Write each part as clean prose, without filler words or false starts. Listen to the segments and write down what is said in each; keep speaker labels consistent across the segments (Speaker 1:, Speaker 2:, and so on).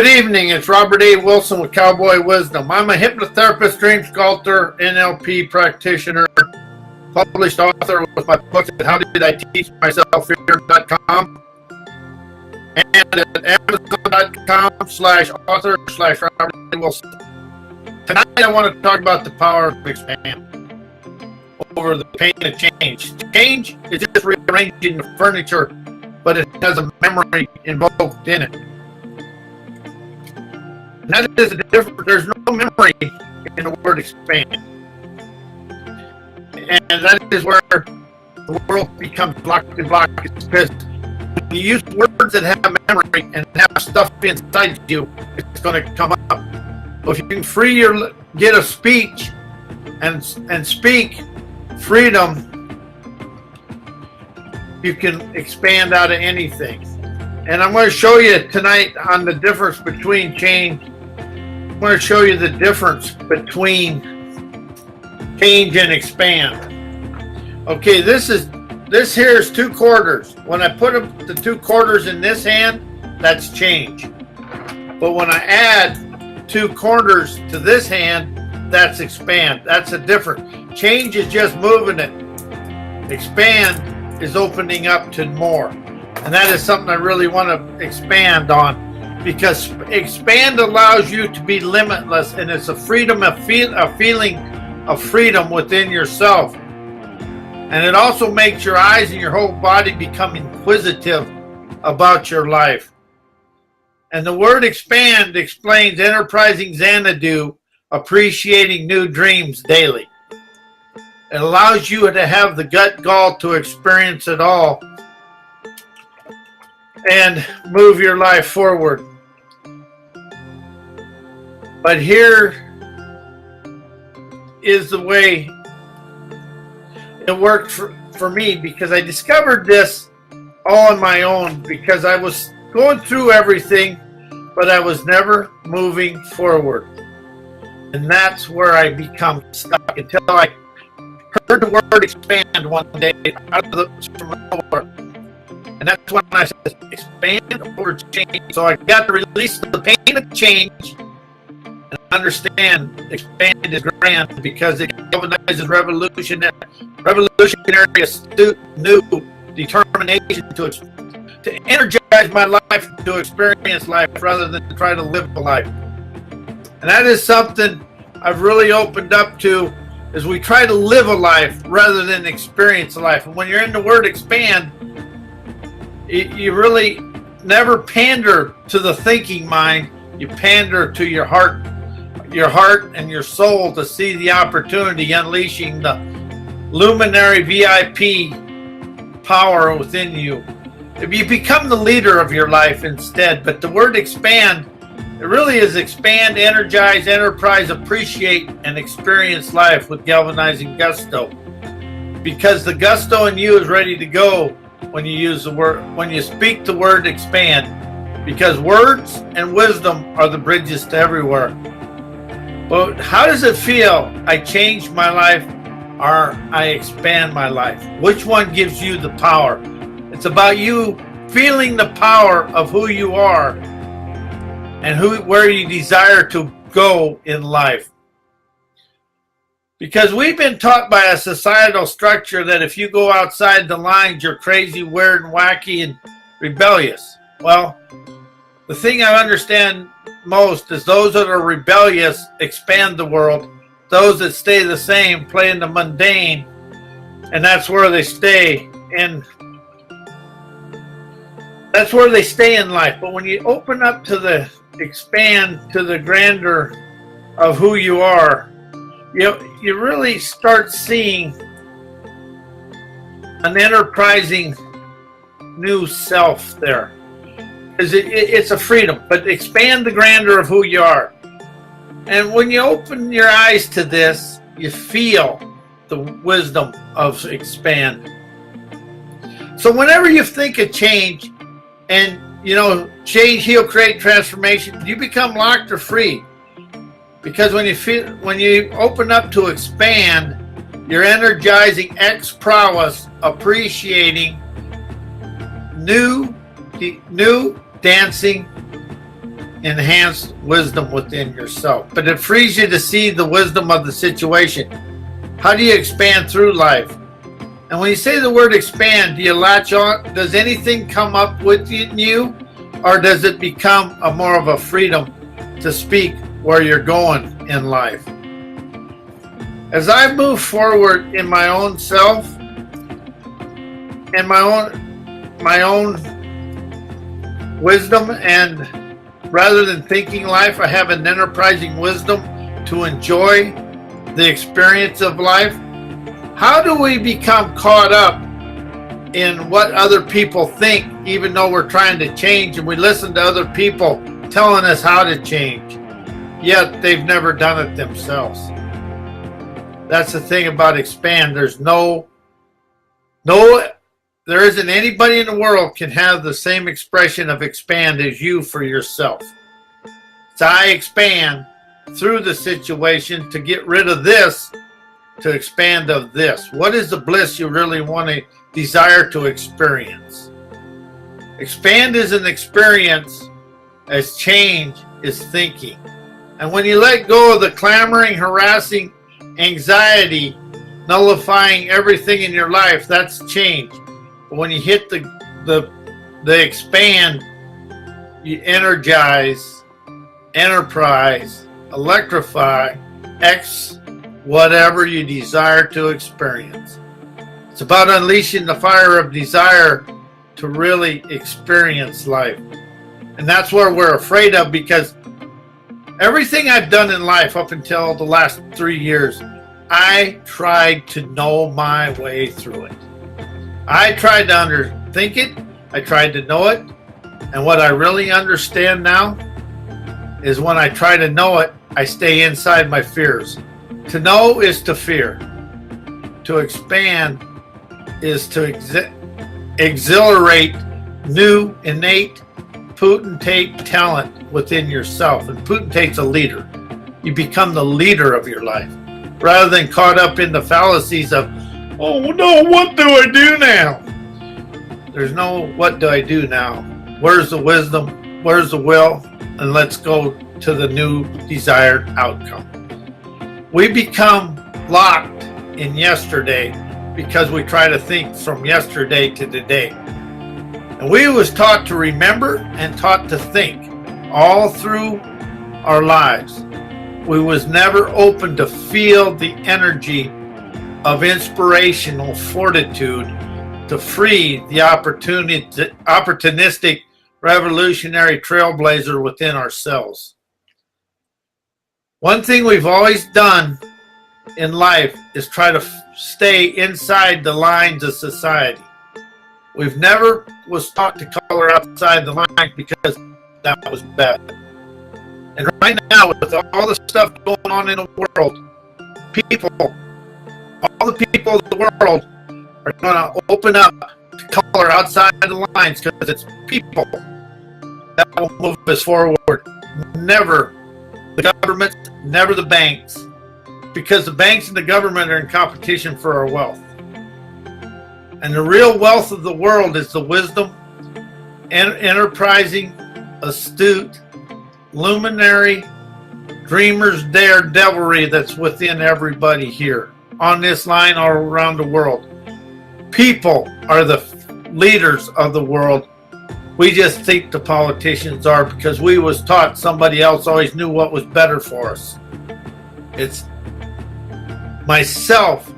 Speaker 1: Good evening, it's Robert A. Wilson with Cowboy Wisdom. I'm a hypnotherapist, dream sculptor, NLP practitioner, published author with my books at howdiditeachmyselfhere.com and at amazon.com/author/Robert A. Wilson. Tonight I want to talk about the power of expand over the pain of change. Change is just rearranging the furniture, but it has a memory invoked in it. And that is different. There's no memory in the word expand. And that is where the world becomes blocked and blocked. It's because when you use words that have memory and have stuff inside you, it's going to come up. So if you can get a speech and speak freedom, you can expand out of anything. And I'm going to show you tonight on the difference between change. I'm going to show you the difference between change and expand. Okay, this here is 2 quarters. When I put the 2 quarters in this hand, that's change. But when I add 2 quarters to this hand, that's expand. That's a difference. Change is just moving it. Expand is opening up to more. And that is something I really want to expand on, because expand allows you to be limitless, and it's a freedom, a feeling of freedom within yourself. And it also makes your eyes and your whole body become inquisitive about your life. And the word expand explains energizing Xanadu, appreciating new dreams daily. It allows you to have the gut gall to experience it all and move your life forward. But here is the way it worked for me, because I discovered this all on my own, because I was going through everything, but I was never moving forward. And that's where I become stuck until I heard the word expand one day from nowhere. And that's when I said, expand over change. So I got to release the pain of change and understand expand is grand, because it galvanizes revolutionary astute new determination to energize my life, to experience life rather than to try to live a life. And that is something I've really opened up to, is we try to live a life rather than experience a life. And when you're in the word expand, you really never pander to the thinking mind. You pander to your heart and your soul to see the opportunity, unleashing the luminary VIP power within you. If you become the leader of your life instead. But the word expand, it really is expand, energize, enterprise, appreciate, and experience life with galvanizing gusto. Because the gusto in you is ready to go when you use the word, when you speak the word expand. Because words and wisdom are the bridges to everywhere. But how does it feel? I change my life or I expand my life? Which one gives you the power? It's about you feeling the power of who you are and where you desire to go in life. Because we've been taught by a societal structure that if you go outside the lines, you're crazy, weird, and wacky, and rebellious. Well, the thing I understand most is those that are rebellious expand the world. Those that stay the same play in the mundane, and that's where they stay. And that's where they stay in life. But when you open up to the expand to the grandeur of who you are, you really start seeing an enterprising new self there. It's a freedom, but expand the grandeur of who you are. And when you open your eyes to this, you feel the wisdom of expand. So whenever you think of change, and change, heal, create, transformation, you become locked or free. Because when you open up to expand, you're energizing Xprowess, appreciating new dancing enhanced wisdom within yourself. But it frees you to see the wisdom of the situation. How do you expand through life? And when you say the word expand, do you latch on? Does anything come up within you? Or does it become a more of a freedom to speak where you're going in life? As I move forward in my own self, and my own wisdom, and rather than thinking life, I have an enterprising wisdom to enjoy the experience of life. How do we become caught up in what other people think, even though we're trying to change, and we listen to other people telling us how to change, yet they've never done it themselves? That's the thing about expand. There isn't anybody in the world can have the same expression of expand as you for yourself. So I expand through the situation to get rid of this, to expand of this. What is the bliss you really want to desire to experience? Expand is an experience as change is thinking. And when you let go of the clamoring, harassing, anxiety, nullifying everything in your life, that's change. But when you hit the expand, you energize, enterprise, electrify, whatever you desire to experience. It's about unleashing the fire of desire to really experience life. And that's what we're afraid of, because everything I've done in life up until the last 3 years, I tried to know my way through it. I tried to underthink it. I tried to know it. And what I really understand now is when I try to know it, I stay inside my fears. To know is to fear. To expand is to exhilarate new, innate, potentate talent within yourself. And potentate's a leader. You become the leader of your life, rather than caught up in the fallacies of, oh no, what do I do now? There's no what do I do now. Where's the wisdom? Where's the will? And let's go to the new desired outcome. We become locked in yesterday because we try to think from yesterday to today. And we was taught to remember and taught to think all through our lives. We was never open to feel the energy of inspirational fortitude to free the opportunistic revolutionary trailblazer within ourselves. One thing we've always done in life is try to stay inside the lines of society. We've never was taught to color outside the lines because that was bad. And right now, with all the stuff going on in the world, all the people of the world are going to open up to color outside the lines, because it's people that will move us forward. Never the government, never the banks, because the banks and the government are in competition for our wealth. And the real wealth of the world is the wisdom, enterprising, astute, luminary, dreamers, daredevilry that's within everybody here on this line all around the world. People are the leaders of the world. We just think the politicians are, because we was taught somebody else always knew what was better for us. It's myself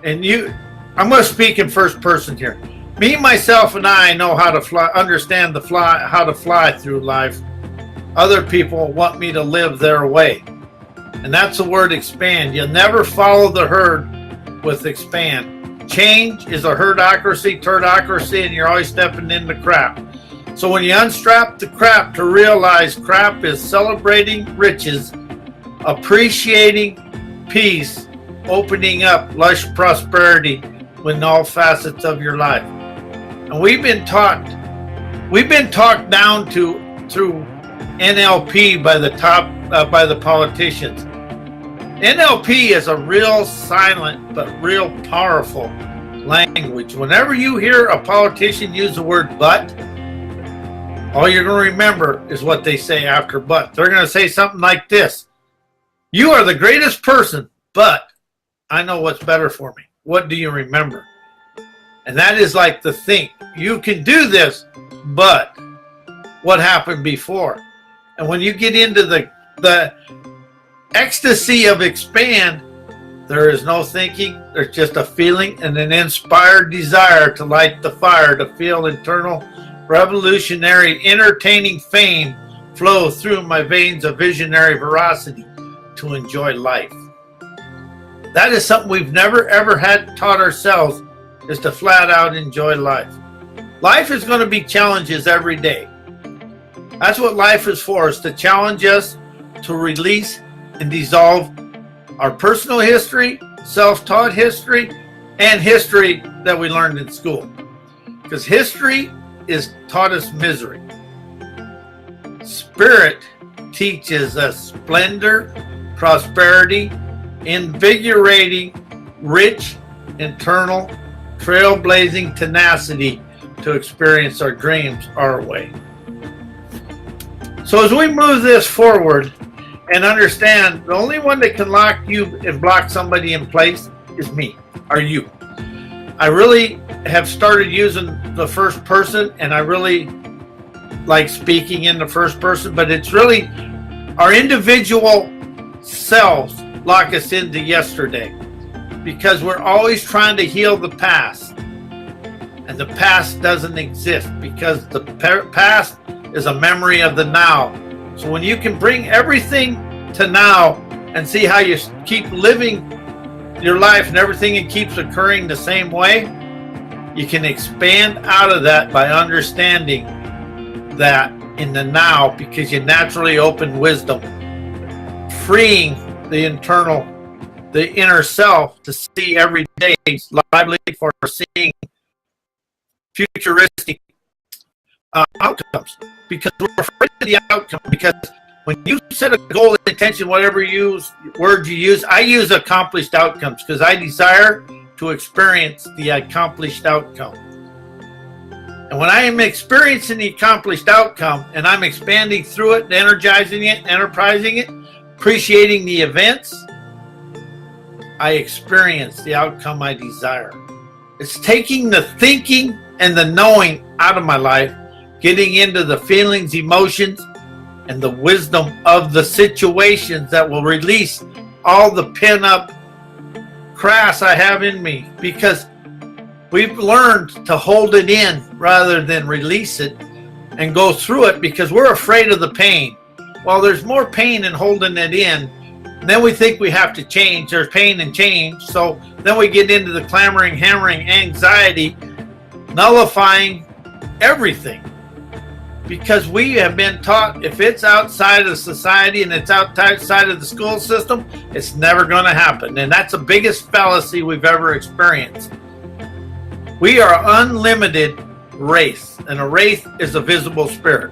Speaker 1: and you. I'm going to speak in first person here. Me, myself, and I know how to fly, understand how to fly through life. Other people want me to live their way. And that's the word expand. You'll never follow the herd with expand. Change is a turdocracy, and you're always stepping into crap. So when you unstrap the crap to realize crap is celebrating riches, appreciating peace, opening up lush prosperity in all facets of your life. And we've been talked down to through NLP by the politicians. NLP is a real silent but real powerful language. Whenever you hear a politician use the word but, all you're going to remember is what they say after but. They're going to say something like this: you are the greatest person, but I know what's better for me. What do you remember? And that is like the think. You can do this, but what happened before? And when you get into the ecstasy of expand, there is no thinking. There's just a feeling and an inspired desire to light the fire, to feel internal, revolutionary, entertaining fame flow through my veins of visionary veracity to enjoy life. That is something we've never ever had taught ourselves, is to flat out enjoy life. Life is going to be challenges every day. That's what life is for, is to challenge us to release and dissolve our personal history, self-taught history, and history that we learned in school. Because history is taught us misery. Spirit teaches us splendor, prosperity, invigorating, rich, internal, trailblazing tenacity to experience our dreams our way. So as we move this forward and understand, the only one that can lock you and block somebody in place is me, or you. I really have started using the first person, and I really like speaking in the first person, but it's really our individual selves lock us into yesterday, because we're always trying to heal the past, and the past doesn't exist, because the past is a memory of the now. So when you can bring everything to now and see how you keep living your life and everything keeps occurring the same way, you can expand out of that by understanding that in the now, because you naturally open wisdom, freeing the internal, the inner self to see every day lively, foreseeing futuristic outcomes, because we're afraid of the outcome. Because when you set a goal, intention, whatever word you use, I use accomplished outcomes, because I desire to experience the accomplished outcome. And when I am experiencing the accomplished outcome and I'm expanding through it, energizing it, enterprising it, appreciating the events, I experience the outcome I desire. It's taking the thinking and the knowing out of my life, getting into the feelings, emotions, and the wisdom of the situations that will release all the pin-up crass I have in me, because we've learned to hold it in rather than release it and go through it, because we're afraid of the pain. Well, there's more pain in holding it in. And then we think we have to change. There's pain and change. So then we get into the clamoring, hammering, anxiety, nullifying everything. Because we have been taught if it's outside of society and it's outside of the school system, it's never going to happen. And that's the biggest fallacy we've ever experienced. We are unlimited wraith, and a wraith is a visible spirit.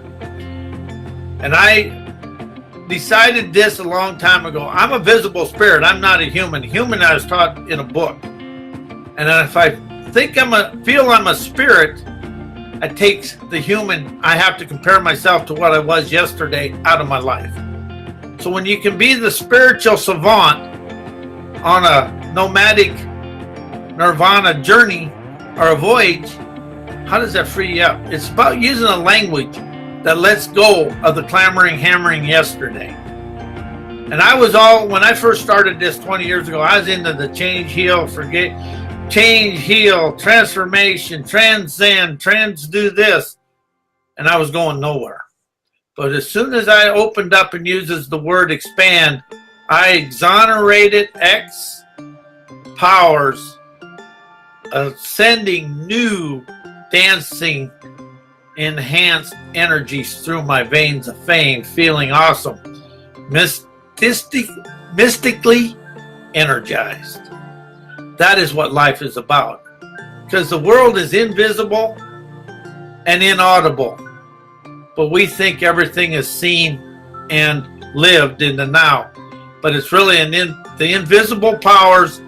Speaker 1: And I decided this a long time ago. I'm a visible spirit. I'm not a human. Human, I was taught in a book. And if I think feel I'm a spirit, it takes the human. I have to compare myself to what I was yesterday out of my life. So when you can be the spiritual savant on a nomadic nirvana journey or a voyage, how does that free you up? It's about using a language that lets go of the clamoring, hammering yesterday. And when I first started this 20 years ago, I was into the change, heal, forget, change, heal, transformation, transcend, do this. And I was going nowhere. But as soon as I opened up and uses the word expand, I exonerated X powers, sending new, dancing, enhanced energies through my veins of fame, feeling awesome, mystically energized. That is what life is about. Because the world is invisible and inaudible. But we think everything is seen and lived in the now. But it's really the invisible powers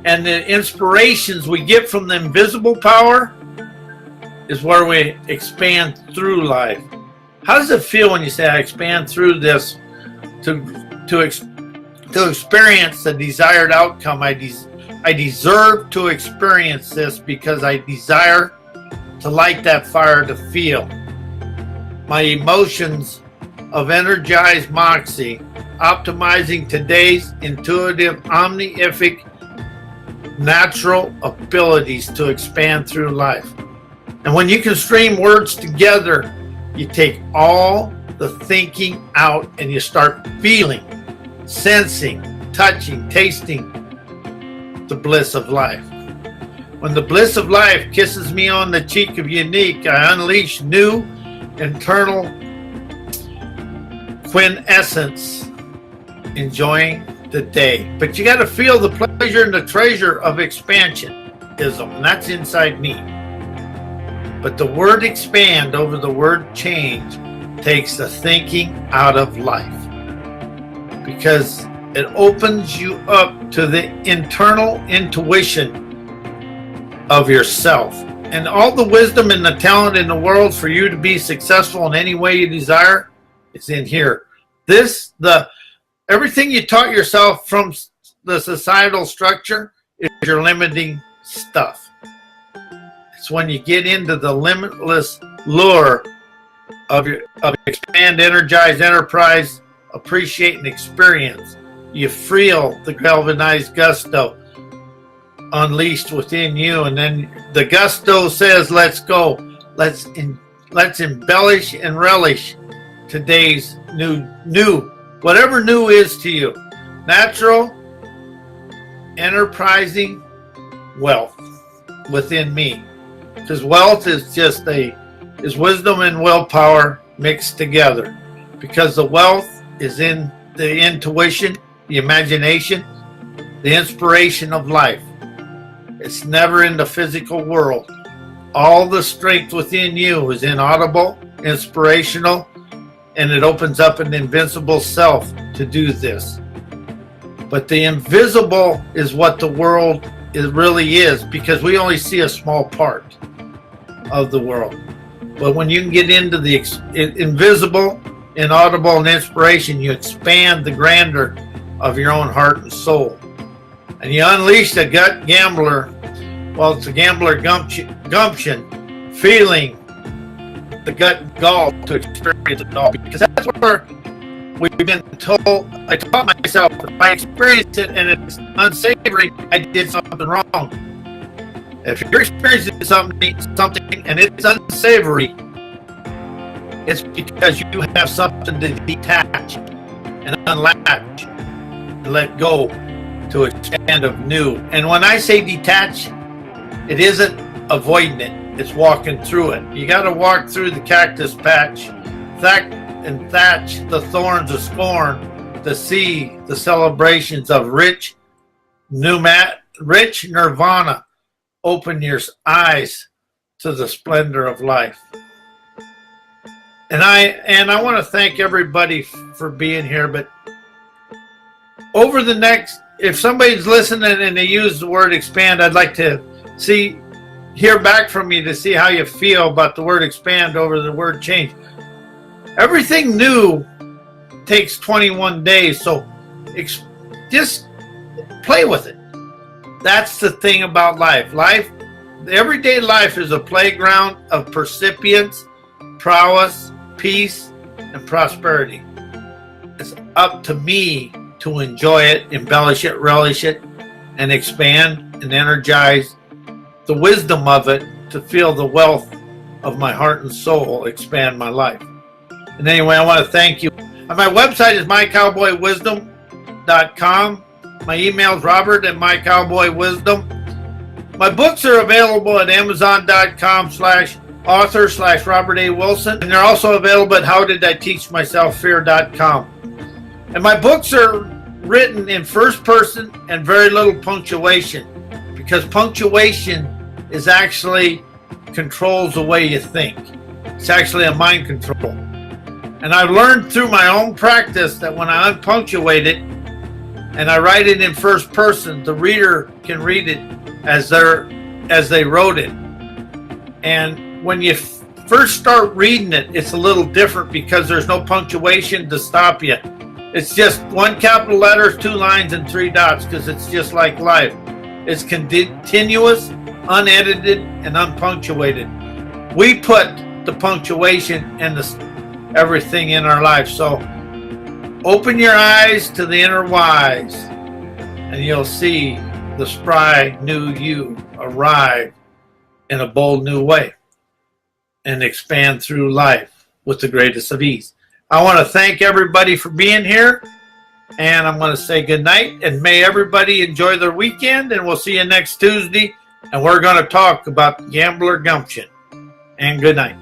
Speaker 1: and the inspirations we get from the invisible power is where we expand through life. How does it feel when you say, I expand through this to experience the desired outcome? I deserve to experience this because I desire to light that fire to feel. My emotions of energized moxie, optimizing today's intuitive, omnific, natural abilities to expand through life. And when you can stream words together, you take all the thinking out and you start feeling, sensing, touching, tasting the bliss of life. When the bliss of life kisses me on the cheek of unique, I unleash new internal quintessence, enjoying the day. But you got to feel the pleasure and the treasure of expansionism, and that's inside me. But the word expand over the word change takes the thinking out of life, because it opens you up to the internal intuition of yourself, and all the wisdom and the talent in the world for you to be successful in any way you desire is in here. Everything you taught yourself from the societal structure is your limiting stuff. It's when you get into the limitless lure of expand, energize, enterprise, appreciate, and experience, you feel the galvanized gusto unleashed within you, and then the gusto says, let's go. Let's embellish and relish today's new, whatever new is to you. Natural, enterprising wealth within me. Because wealth is is wisdom and willpower mixed together. Because the wealth is in the intuition, the imagination, the inspiration of life. It's never in the physical world. All the strength within you is inaudible, inspirational, and it opens up an invincible self to do this. But the invisible is what the world really is, because we only see a small part of the world. But when you can get into the invisible, inaudible, and inspiration, you expand the grandeur of your own heart and soul. And you unleash the gut gambler. Well, it's a gambler gumption, feeling the gut gall to experience it all, because that's where we've been told. I taught myself, if I experience it and it's unsavory, I did something wrong. If you're experiencing something and it's unsavory, it's because you have something to detach and unlatch and let go to expand of new. And when I say detach, it isn't avoiding it, it's walking through it. You got to walk through the cactus patch, thatch the thorns of scorn to see the celebrations of rich nirvana. Open your eyes to the splendor of life. And I want to thank everybody for being here. But over the next, if somebody's listening and they use the word expand, I'd like to hear back from you to see how you feel about the word expand over the word change. Everything new takes 21 days, so just play with it. That's the thing about life. Everyday life is a playground of percipience, prowess, peace, and prosperity. It's up to me to enjoy it, embellish it, relish it, and expand and energize the wisdom of it to feel the wealth of my heart and soul expand my life. And anyway, I want to thank you. My website is mycowboywisdom.com. My email is robert@mycowboywisdom. My books are available at amazon.com/author/Robert A. Wilson. And they're also available at howdiditeachmyselffear.com. And my books are written in first person and very little punctuation, because punctuation is actually controls the way you think. It's actually a mind control. And I've learned through my own practice that when I unpunctuate it and I write it in first person, the reader can read it as they wrote it. And when you first start reading it, it's a little different because there's no punctuation to stop you. It's just one capital letter, 2 lines, and 3 dots, because it's just like life. It's continuous, unedited, and unpunctuated. We put the punctuation and everything in our life. So open your eyes to the inner wise, and you'll see the spry new you arrive in a bold new way and expand through life with the greatest of ease. I want to thank everybody for being here, and I'm going to say good night, and may everybody enjoy their weekend, and we'll see you next Tuesday, and we're going to talk about gambler gumption. And good night.